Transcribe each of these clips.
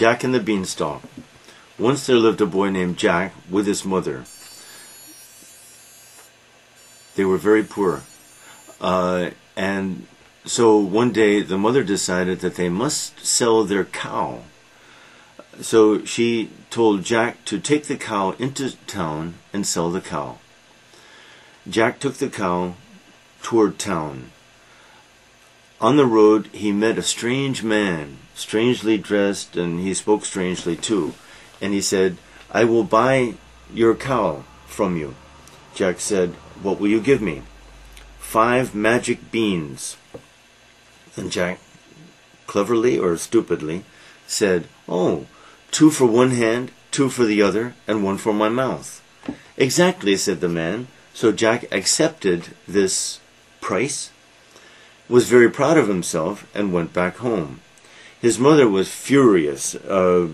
Jack and the Beanstalk. Once there lived a boy named Jack with his mother. They were very poor. And so one day the mother decided that they must sell their cow. So she told Jack to take the cow into town and sell the cow. Jack took the cow toward town. On the road he met a strange man, strangely dressed, and he spoke strangely too. And he said, "I will buy your cow from you." Jack said, "What will you give me?" 5 magic beans. And Jack, cleverly or stupidly, said, "Oh, 2 for one hand, 2 for the other, and 1 for my mouth." "Exactly," said the man. So Jack accepted this price, was very proud of himself, and went back home. His mother was furious.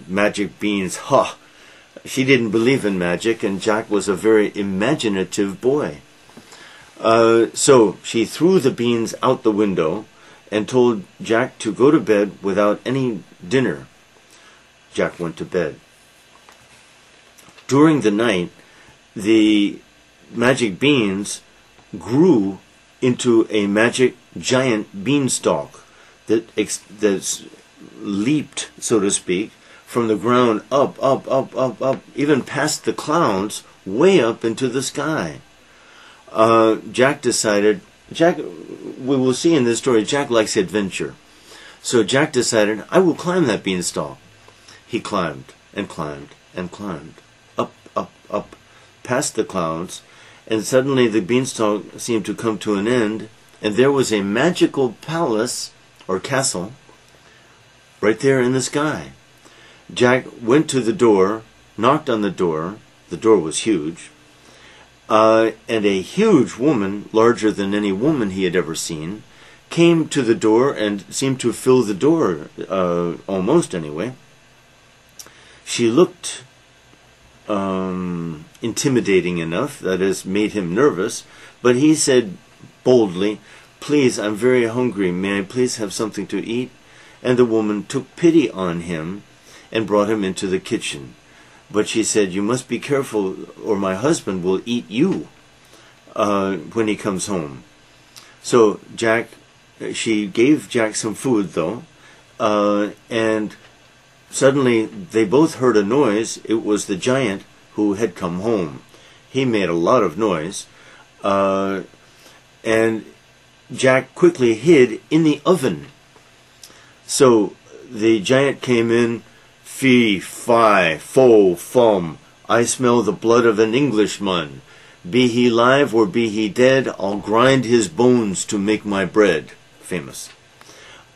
Magic beans, ha! She didn't believe in magic, and Jack was a very imaginative boy. So she threw the beans out the window and told Jack to go to bed without any dinner. Jack went to bed. During the night, the magic beans grew into a magic giant beanstalk that leaped, so to speak, from the ground up, even past the clouds, way up into the sky. Jack decided, we will see in this story, Jack likes adventure. So Jack decided, I will climb that beanstalk. He climbed and climbed and climbed, up, past the clouds, and suddenly the beanstalk seemed to come to an end, and there was a magical palace, or castle, right there in the sky. Jack went to the door, knocked on the door was huge, and a huge woman, larger than any woman he had ever seen, came to the door and seemed to fill the door, almost anyway. She looked intimidating enough, that is, made him nervous, but he said boldly, "Please, I'm very hungry. May I please have something to eat?" And the woman took pity on him and brought him into the kitchen. But she said, "You must be careful, or my husband will eat you when he comes home." So she gave Jack some food, though, and suddenly they both heard a noise. It was the giant who had come home. He made a lot of noise, and Jack quickly hid in the oven. So the giant came in. "Fee, fi, fo, fum, I smell the blood of an Englishman. Be he live or be he dead, I'll grind his bones to make my bread." Famous.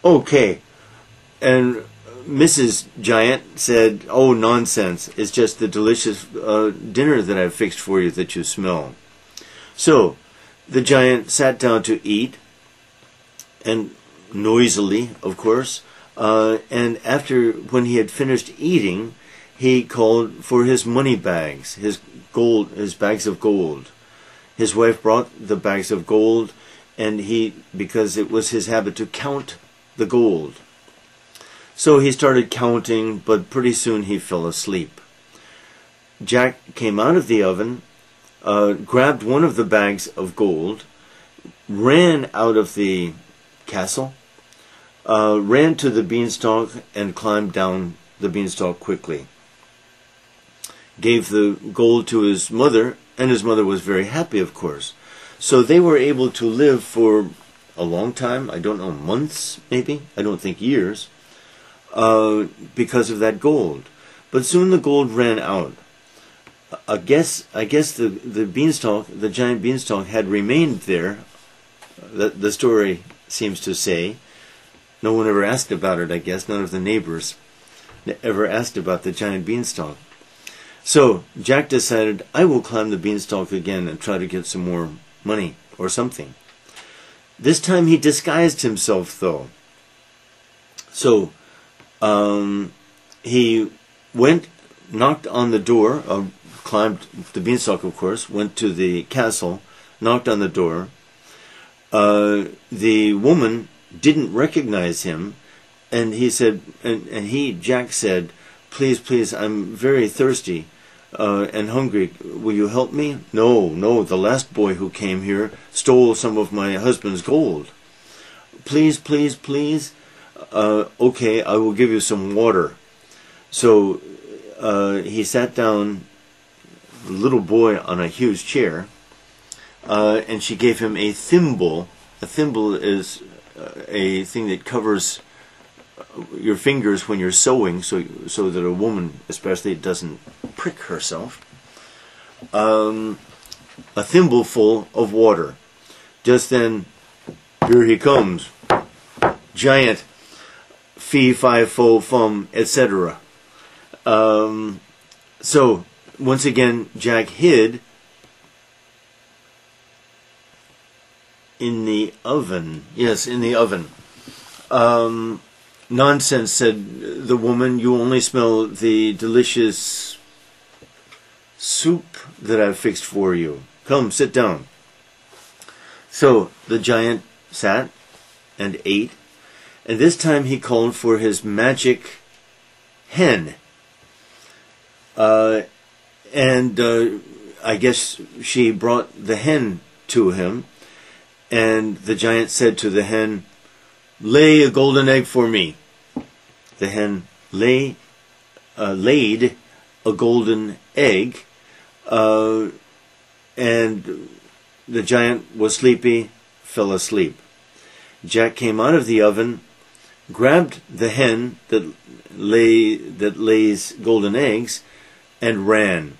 Okay, and Mrs. Giant said, "Oh, nonsense. It's just the delicious dinner that I've fixed for you that you smell." So the giant sat down to eat, and noisily, of course, and when he had finished eating, he called for his money bags, his bags of gold. His wife brought the bags of gold, and because it was his habit to count the gold. So he started counting, but pretty soon he fell asleep. Jack came out of the oven, grabbed one of the bags of gold, ran out of the castle, ran to the beanstalk, and climbed down the beanstalk quickly. Gave the gold to his mother, and his mother was very happy, of course. So they were able to live for a long time. I don't know, months maybe? I don't think years. Because of that gold. But soon the gold ran out. I guess the beanstalk, the giant beanstalk, had remained there. The story seems to say. No one ever asked about it, I guess. None of the neighbors ever asked about the giant beanstalk. So Jack decided, I will climb the beanstalk again and try to get some more money or something. This time he disguised himself, though. So he went, knocked on the door, climbed the beanstalk, of course, went to the castle, knocked on the door. The woman didn't recognize him, and he said, Jack said, please, please, I'm very thirsty and hungry. Will you help me? No, no, the last boy who came here stole some of my husband's gold. Please, please, please. Okay, I will give you some water. So he sat down, the little boy, on a huge chair, and she gave him a thimble. A thimble is a thing that covers your fingers when you're sewing, so that a woman especially doesn't prick herself. A thimble full of water. Just then, here he comes. Giant, fee, fi, fo, fum, etc. So, once again, Jack hid in the oven. Yes, in the oven. Nonsense, said the woman. You only smell the delicious soup that I've fixed for you. Come, sit down. So the giant sat and ate, and this time he called for his magic hen. I guess she brought the hen to him, and the giant said to the hen, lay a golden egg for me. The hen laid a golden egg, and the giant was sleepy, fell asleep. Jack came out of the oven, grabbed the hen that lays golden eggs, and ran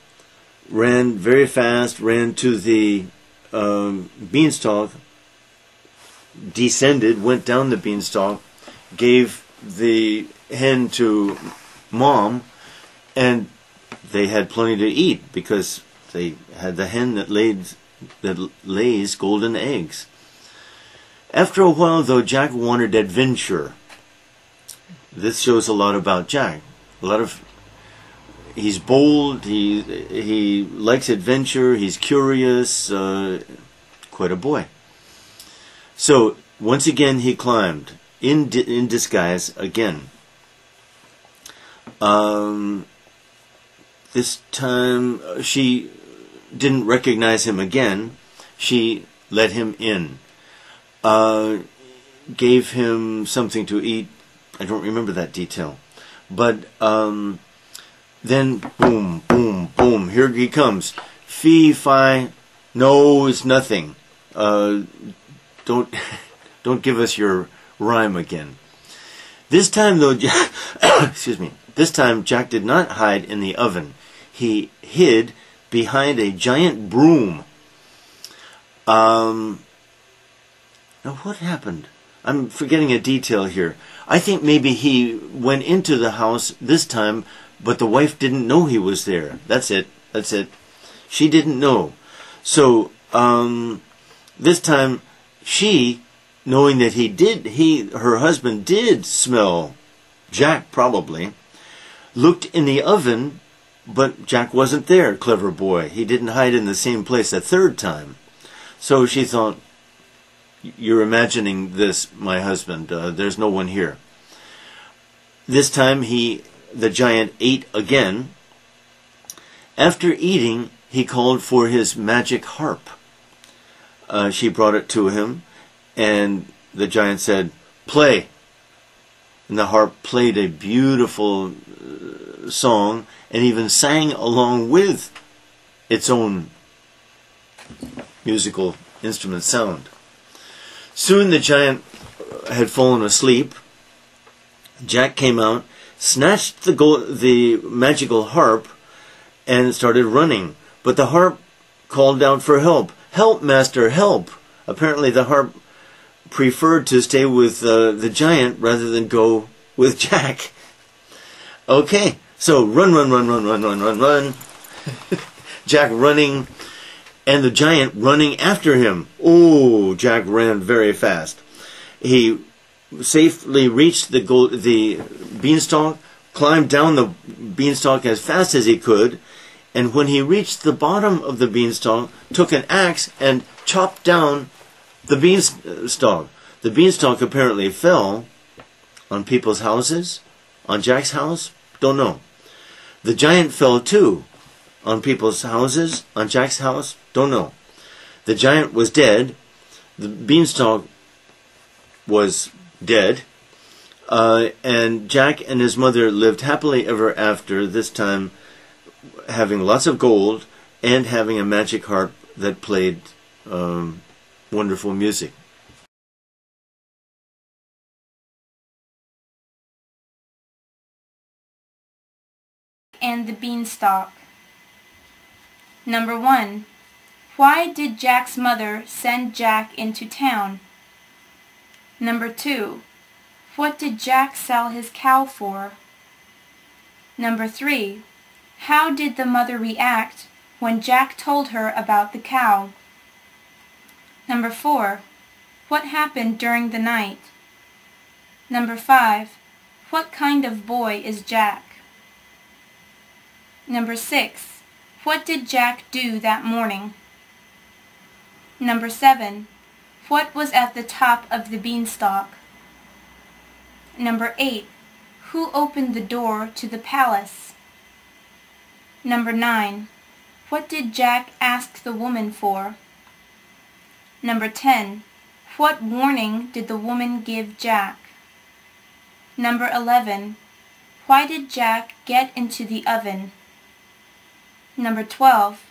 very fast, ran to the beanstalk, descended, went down the beanstalk, gave the hen to Mom, and they had plenty to eat because they had the hen that lays golden eggs. After a while, though, Jack wanted adventure. This shows a lot about Jack. He's bold, he likes adventure, he's curious, quite a boy. So, once again, he climbed, in disguise again. This time, she didn't recognize him again. She let him in. Gave him something to eat. I don't remember that detail. But then, boom, boom, boom, here he comes. Fee, fi, no, it's nothing. Don't give us your rhyme again. This time, though, excuse me. This time, Jack did not hide in the oven. He hid behind a giant broom. Now, what happened? I'm forgetting a detail here. I think maybe he went into the house this time, but the wife didn't know he was there. That's it. That's it. She didn't know. So, this time, she, knowing that her husband did smell Jack, probably, looked in the oven, but Jack wasn't there, clever boy. He didn't hide in the same place a third time. So she thought, you're imagining this, my husband. There's no one here. This time the giant ate again. After eating, he called for his magic harp. She brought it to him, and the giant said, play. And the harp played a beautiful song, and even sang along with its own musical instrument sound. Soon the giant had fallen asleep. Jack came out, snatched the magical harp, and started running. But the harp called out for help. Help, master, help! Apparently the harp preferred to stay with the giant rather than go with Jack. Okay, so run. Jack running, and the giant running after him. Oh, Jack ran very fast. He safely reached the beanstalk, climbed down the beanstalk as fast as he could, and when he reached the bottom of the beanstalk, took an axe and chopped down the beanstalk. The beanstalk apparently fell on people's houses, on Jack's house, don't know. The giant fell too. On people's houses? On Jack's house? Don't know. The giant was dead. The beanstalk was dead. And Jack and his mother lived happily ever after, this time having lots of gold and having a magic harp that played wonderful music. And the Beanstalk. Number 1. Why did Jack's mother send Jack into town? Number 2. What did Jack sell his cow for? Number 3. How did the mother react when Jack told her about the cow? Number 4. What happened during the night? Number 5. What kind of boy is Jack? Number 6. What did Jack do that morning? Number 7. What was at the top of the beanstalk? Number 8. Who opened the door to the palace? Number 9. What did Jack ask the woman for? Number 10. What warning did the woman give Jack? Number 11. Why did Jack get into the oven? Number 12.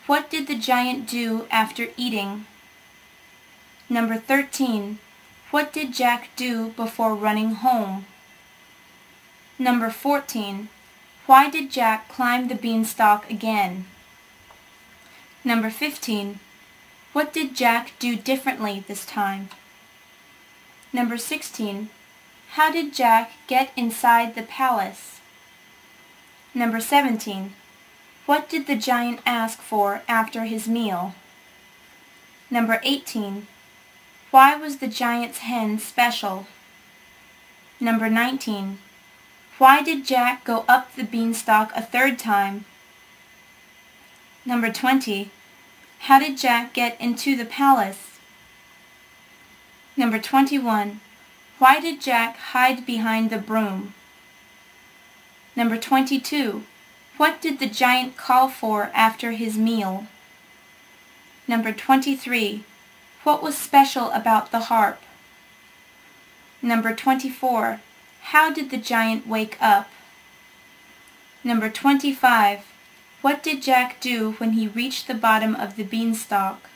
What did the giant do after eating? Number 13. What did Jack do before running home? Number 14. Why did Jack climb the beanstalk again? Number 15. What did Jack do differently this time? Number 16. How did Jack get inside the palace? Number 17. What did the giant ask for after his meal? Number 18. Why was the giant's hen special? Number 19. Why did Jack go up the beanstalk a third time? Number 20. How did Jack get into the palace? Number 21. Why did Jack hide behind the broom? Number 22. What did the giant call for after his meal? Number 23. What was special about the harp? Number 24. How did the giant wake up? Number 25. What did Jack do when he reached the bottom of the beanstalk?